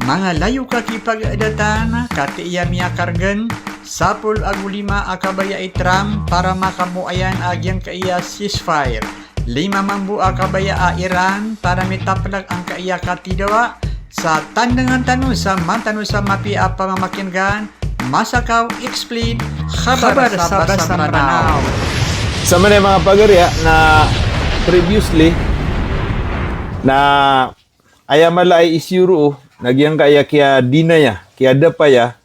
Mga layo kakipag-adatan, kati iya miyakargan, sapul agulima akabaya itram para makamuayan agyang kaiya ceasefire. 5 mambu akabaya a Iran para mitaplag ang kaiya katidawa sa tandangan tanu sa mantanu sa mapi apa mamakingan masakaw explain khabar sa basa Maranao. Sama na mga pagarya na previously na ayamala ay isyuro nagyang kaya kaya dinaya kaya dapaya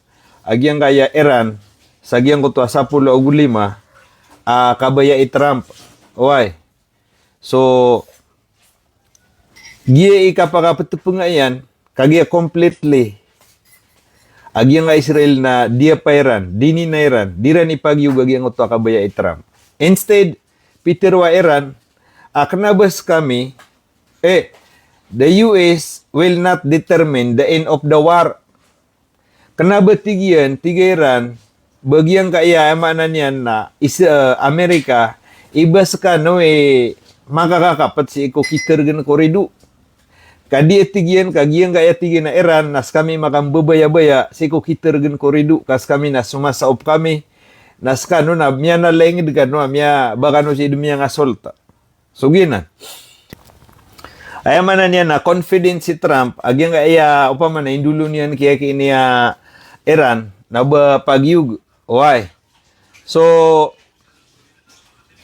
agyang kaya Iran sagyang kutua 10 o 5 kabaya i Trump. Why? So giya ikapakapetupungayan kagya completely agyang nga Israel na dia pa Iran, dini na Iran, diran ipagyug agyang kutua kabaya i Trump. Instead, Peter wa Iran, aknabas kami, the US will not determine the end of the war. Kenapa tiga Iran, bagian kaya emanan yan na Amerika, ibas ka no makakakapat si iko kiтерgen koridu. Kadi tigian kagian kaya tiga na Iran, nas kami makam bebaya-baya si iko kiтерgen koridu, kas kami nas sumasaop kami, nas kano na miya na lengid kano miya bakano si dumiya nga solta. So gina. Ayamanan niya na confidence si Trump agyang kaya upama na indulo niyan kaya kiniya Iran na ba pagyug. Why? So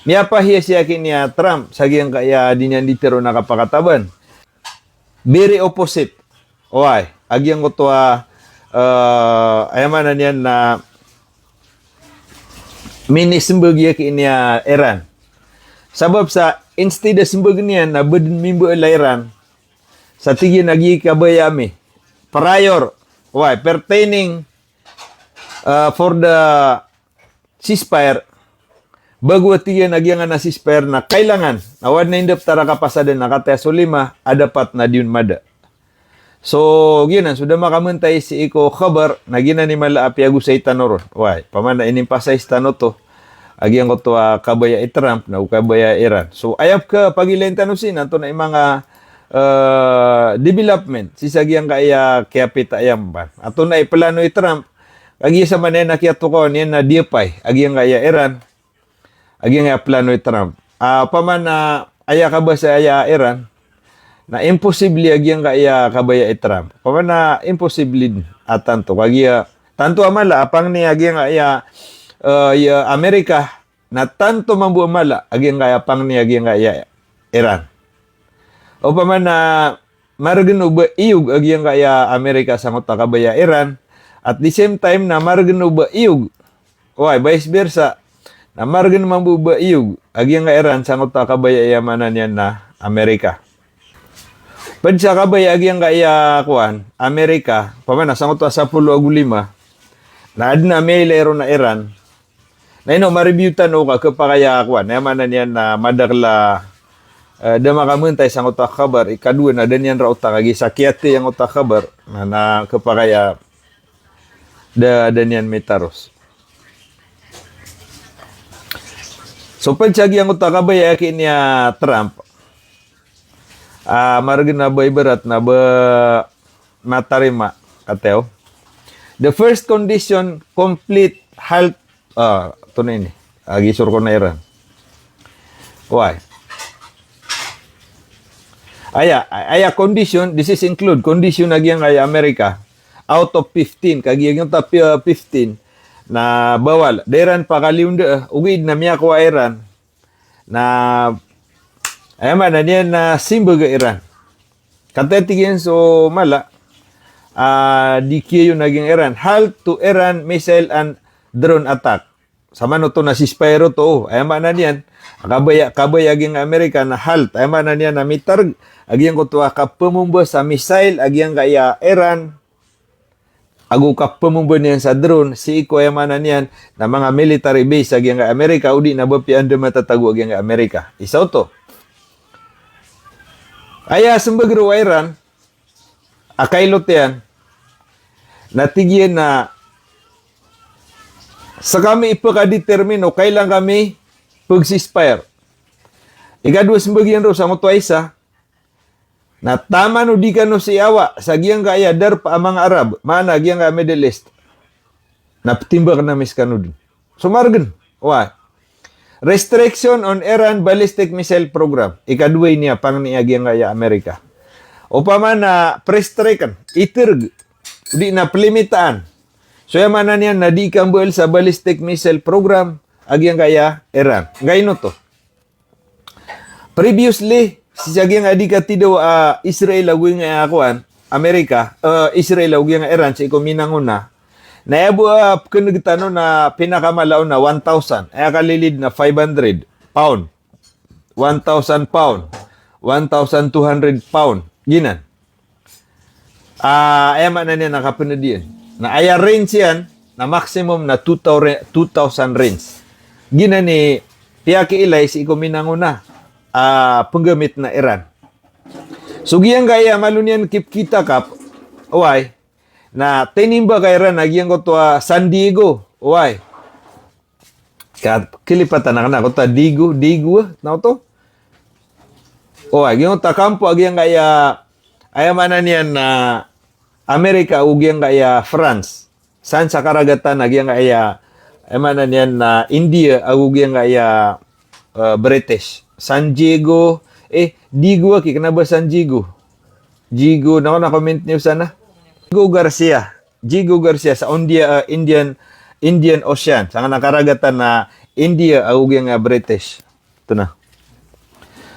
miya pa hiya siya kiniya Trump sagyang kaya dinyan ditero nakapakataban. Very opposite. Why? Agyang ko to ayamanan niyan na minisembagya kiniya Iran. Sabab sa instead of sembag niyan na bedin mimbo Iran sa tigi nagi kabayami prior why pertaining for the ceasefire bago tiga nagi nga na ceasefire na kailangan awad na indap tara kapasadan nakataya so 5 adapat na diun mada. So ginan sudah makamantay si iko khabar nagina ni mala apiagu sa itanoron why pamana inimpasay stano to agyang ko to kabaya i Trump na kabaya Iran. So ayap ka pagilentanusin ato na mga development si sagyang kaya pita ayamban. Ato na iplano i Trump agi sa manen na kiato ko niyan na diapay agyang kaya Iran agyang kaya plano i Trump. Paman na aya ka ba sa aya Iran na imposible agyang kaya kabaya i Trump. Paman na imposible atanto kagya tanto amala apang ni agyang kaya Amerika na tanto mambu mala agyang kaya pang ni agyang kaya Iran. O pa man na margen uba iyug agyang kaya Amerika sa ngota kabaya Iran at the same time na margen uba iyug why vice versa na margen mambu uba iyug agyang kaya Iran sa ngota kabaya yamanan yan na Amerika. Pad sa kabaya agyang kaya kuan Amerika pa man sa ngota 10 o 5 na adna may lero na Iran. Na ino ma-reviewtan o ka kapakaya akuan. Nayamanan yan na madagla da makamuntay sa utak kabar. Ikadua na dan yan ra utak kagi sakyate yang utak kabar na kapakaya da dan yan metaros. So pansagi ang utak kabay akin niya Trump. Maragin na ba ibarat na ba matarima kateo. The first condition complete health ito na ini. Gisur ko na Iran. Why? Aya condition, this is include condition agyang ay Amerika out of 15 kagyang ta 15 na bawal. Deran pakaliunda ugid na miya ko Iran na ayaman na niyan na simbaga Iran. Katetigin so mala di kiyo naging Iran. Halt to Iran missile and drone attack. Sama no to na ceasefire to. Ayaman na niyan. Kabaya agyang Amerika na halt. Ayaman na niyan na mitarg. Agyang ko to kapamumba sa missile. Agyang kaya Iran. Agu kapamumba niyan sa drone. Si iko ayaman na niyan na mga military base agyang kaya Amerika. Udi na bapi anda matatago agyang kaya Amerika. Isaw to. Aya sembagro Iran. Akailot yan. Natigyan na sa kami ipakadetermine o kailan kami pag-ceasefire. Ikadua sembagyan ro sa moto isa Na tama no di kano si awa sa giyang kaya dar pa ang mga Arab, mana giyang ka Middle East. Na timba ka na mis kano din. Sumargan. Why? Restriction on Iran ballistic missile program. Ikaduwa niya pang niya giyang kaya Amerika. O pa man na prestrikan, itirg, di na pelimitaan. So yung mana niya na di kambal sa ballistic missile program, agyang kaya Iran. Gayno to. Previously, si sagyang adika tidaw Israel agwing nga akuan, Amerika, Israel agwing nga Iran, sa ikuminanguna, na yabo kanagtano na pinakamalaw na 1,000, ay kalilid na 500 pound, 1,000 pound, 1,200 pound, ginan. Ayaman na niya nakapunod yan. Na aya range yan, na maximum na 2,000 range. Ginan ni Piyaki Ilay, si ikuminanguna, penggamit na Iran. So giyang gaya malunian kip kita kap, why? Na tenimba kay Iran nagyang ko to San Diego, why? Kilipatan na ko to Digo, na to? Why? Giyang ta kampo agyang gaya ayamanan niyan na Amerika ugyang gaya France. San sa karagatan agyang gaya ayamanan niyan na India ugyang gaya British. San Diego, Digo aki, kenapa San Diego? Diego, na comment niyo sana. Diego Garcia sa Indian Ocean. Sa nakaragatan na India, awag yung British. Ito na.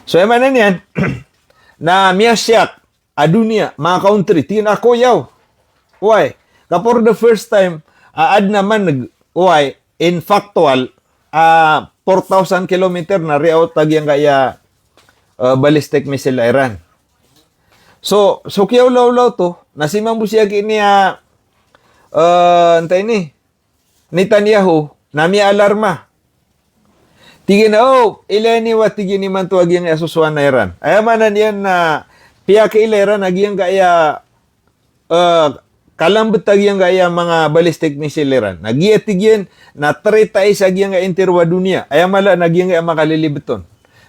So, yung manan yan, na miyasyak, dunia, mga country, tingin ako yaw. Why? For the first time, ad naman, why? In factual, 4,000 kilometer na riyaw tagyang kaya ballistic missile Iran. So kiyaw law to, nasimang busya niya, antay ni, Netanyahu, nami alarma. Tigin na, ilani wa tigin ni man to agyang asusuan na Iran. Ayamanan yan na, piya ka Iran, agyang kaya, kalambot agyang kaya mga ballistic missile Iran. Nagyatigyan na tretay sa agyang interwa dunia. Ayamala nagyang kaya makalilibeton.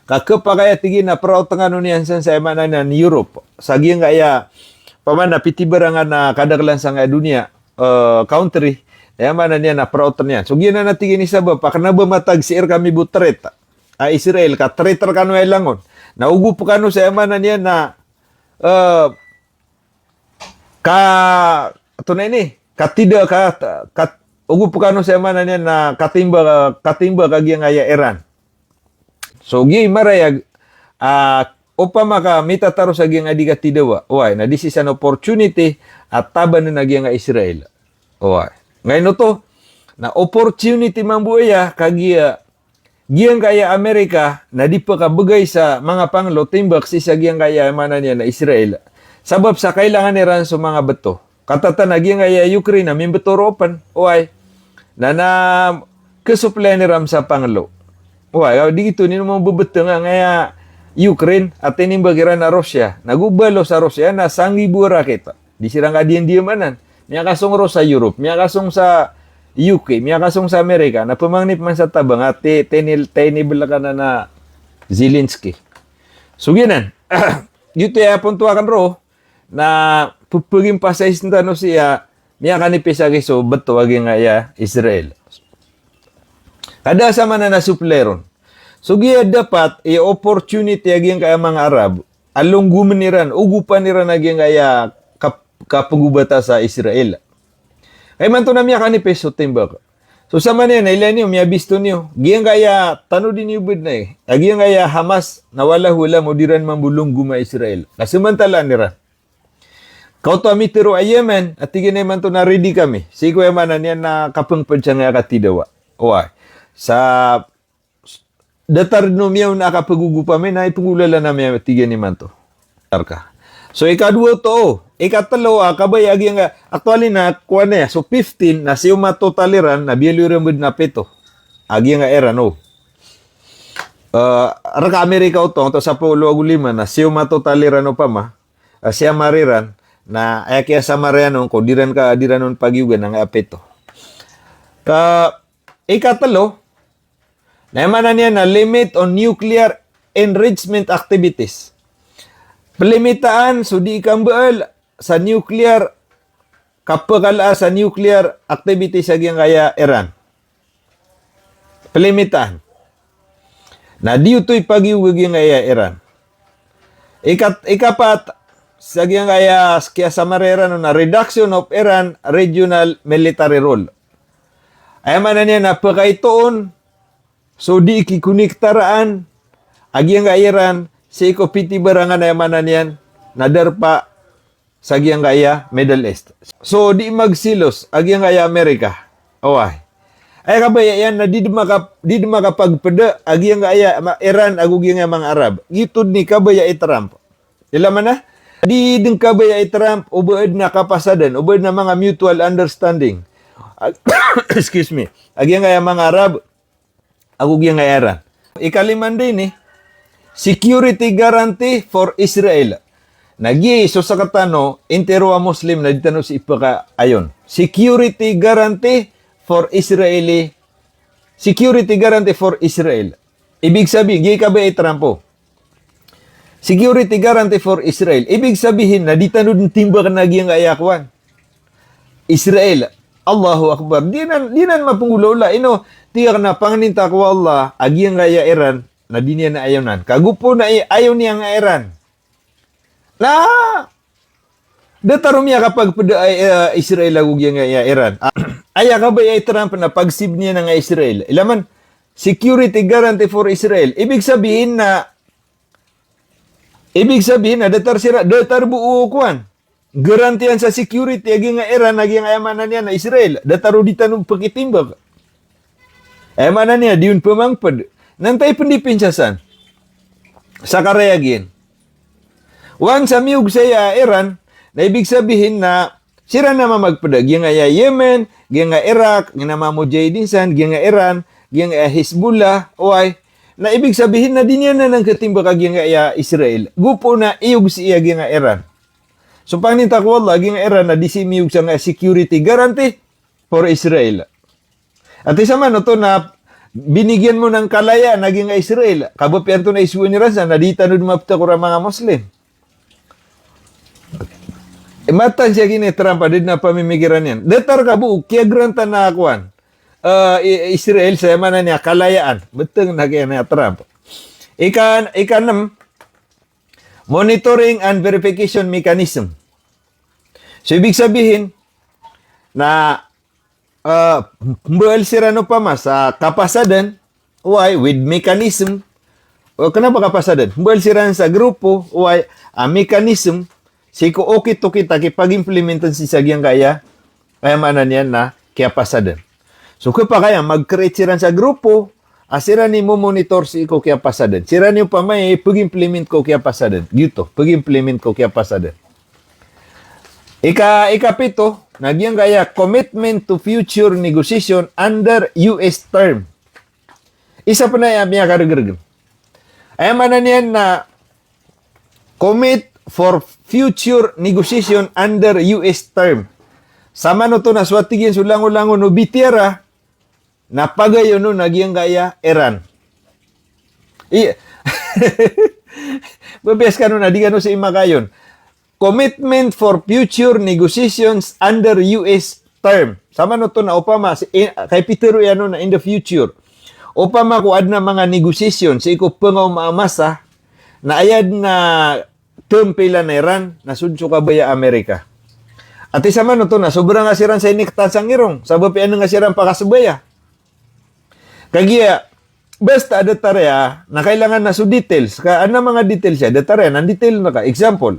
Kakapakaya tigin na proud nga nun yan sa emanan ng Europe. Sa agyang kaya paman na pitibarangan na kadaglan sa nga dunia country. Ayamanan yan na proud niyan. So gina na tigin isa ba, pakana ba matag si kami butret. Israel, ka traitor kanu ay langon. Naugup kanu sa emanan yan na ito na ini, katida ugup kanu sa emanan yan na katimba kagyang kaya Iran. So, gi marayag, upama ka mitataro sa giyang adiga tidawa. Uway, na this is an opportunity at taban na nagyang Israel. Uway. Ngayon to, na opportunity mambuaya kagiya giyang kaya Amerika na di pa kabagay sa mga panglo timbak si sa giyang kaya mana niya na Israel. Sabab sa kailangan ni Ran sa mga bato. Katata na giyang kaya Ukraine na mimbeto ropan. Uway. Na kasupply ni Ram sa panglo. Wah, dito ni mo bubuteng nga Ukraine at tinimbagiran na Russia. Nagubalo sa Russia na 1,000 raket. Di sirang adiyan-diyamanan. Miya kasong sa Europe, miya kasong sa UK, miya kasong sa Amerika, na pumangnip man sa tabang at tenibla ka na Zelensky. So, ginan. Dito ya puntua kan ro na pupugin pa sa isnta no siya miya kanipis agiso bato agi nga Israel. Kada sa man na supleron. So giya dapat opportunity agyang kaya mga Arab along gumeniran ugupan nira agyang kaya kapagubata sa Israel. Kay man to na miya kanipis so timbak. So sa man yan ilan niyo miya bisto niyo. Giyang kaya tano din niyo bud na agyang kaya Hamas nawala hula modiran mambulong guma Israel. Kasamantala nira. Kau to amitiro ay Yemen at tigin man to na ready kami. Sigo man yan na kapangpad siya nga katidawa. Oy. Sa datar no miyaw na kapagugupa may na ipungulala na miyaw tiga ni man to. So ikadua to, ikatalo kabay agi nga actually na kuha na so 15 na siya matotaliran na biyaluran na peto. Agi nga era no. Raka Amerika to sa Paulo Agulima na siya matotaliran no pa ma. Siya mariran na ay kaya sa Mariano ko diran ka diranon pagyugan nga apeto. Ikatalo na niya na limit on nuclear enrichment activities. Pelimitaan sudi ikambal sa nuclear kapagala sa nuclear activity sa giyang kaya Iran. Pelimitaan. Na diutoy pagiwag yung kaya Iran. Ikapat sa giyang kaya samarera no na reduction of Iran regional military role. Ay man niya na pagkaitoon so di ikikunektaraan agyang kaya Iran si ko piti barangan ay manan yan nadarpa sa giyang kaya Middle East. So di magsilos agyang kaya Amerika. Away. Ay kabaya yan na di makapagpada agyang kaya Iran aguging mga Arab. Gitud ni kabaya Trump. Ila man na? Di din kabaya Trump ubaid na kapasadan, ubaid na mga mutual understanding. Excuse me. Agyang kaya mga Arab aguging kaya Iran. Ikaliman din security guarantee for Israel. Nagi so sa katano intero a Muslim na ditano si ipaka ayon. Security guarantee for Israeli. Security guarantee for Israel. Ibig sabihin, gi ka ba Trumpo? Security guarantee for Israel. Ibig sabihin na ditano din timba ka nagiyang ayakwan. Israel. Allahu Akbar. Di nan mapungulaula. Tiyak na panganinta ko Allah agiyang gaya Iran na di niya na ayaw nan. Kagupo na ayaw niya nga Iran. Na, datarom niya kapag Israel agugyan nga Iran. Aya ka ba Trump na pagsib niya nga Israel? Ilaman, security guarantee for Israel. Ibig sabihin na datar buo kuan. Garantiyan sa security aging nga Iran aging ayamanan niya na Israel. Dataro di tanong pagkitimbag. Ayamanan niya diun pamangpad. Nantay pendipinsasan. Sa karayagin. Once amiug saya Iran, na ibig sabihin na sira na mamagpadag. Yung nga Yemen, yung nga Iraq, yung nga Mujahidinsan, yung nga Iran, yung nga Hezbollah, oay. Na ibig sabihin na din yan na nang katimbag yung nga Israel. Gupo na iyog siya yung nga Iran. So paninta ko wala, yung nga Iran na disimiyog sa nga security guarantee for Israel. At isa man ito na binigyan mo ng kalaya naging Israel. Kabapian to na isuwa ni Ransan, nadita nun mapita ko mga Muslim. Matan siya gini, Trump, adid na pamimigiran yan. Datar ka buo, kaya grantan na akuan. Israel, sa mana niya, kalayaan. Beteng na kaya na Trump. Ikanam, monitoring and verification mechanism. So, ibig sabihin, na mbal sirano pa mas sa kapasadan, why with mechanism, o kenapa kapasadan? Mbal siran sa grupo, why mechanism, siko okay to kita kipag-implementan si sagyang kaya mana niyan na kapasadan. So kapag kaya mag-create siran sa grupo, asiran ni mo monitor si ko kapasadan. Siran niyo pa may pag-implement ko kapasadan. Dito, pag-implement ko kapasadan. Ikapito, nagyang kaya commitment to future negotiation under US term. Isa pa na yung karagaragan. Ay manan yan na commit for future negotiation under US term. Sama no to na swatigin sulango-lango no bitira na pagayo no nagyang kaya Iran. Babes ka no na di ka no sa imakayon. Commitment for future negotiations under US term. Sama no to na upama kay Peter ano na in the future. Upama kuad na mga negotiation sa iko pangaw maamasa na ayad na term pila na Iran na sudso kabaya Amerika. At isa man no to na sobrang asiran sa iniktan sang irong. Sabab ano nga siran pakasabaya. Kagiya basta ada tarea na kailangan na su details. Ka ano mga details siya? Datarea nan detail na ka. Example.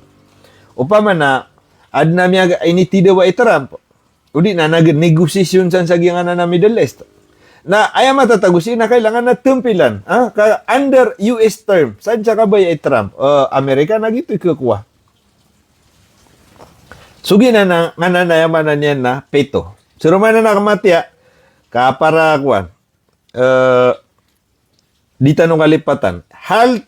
Upama na adna miya initidawa Trump. Udi na nag-negotiation sa sagyang na Middle East. Na ay matatagusin na kailangan na tempilan. Under US term. Saan siya kabay Trump? Amerika na gito ikukuha. Sugi na nga nanayaman na niyan na peto. Suruma na nakamatya ka para kuwan. Di tanong kalipatan. Halt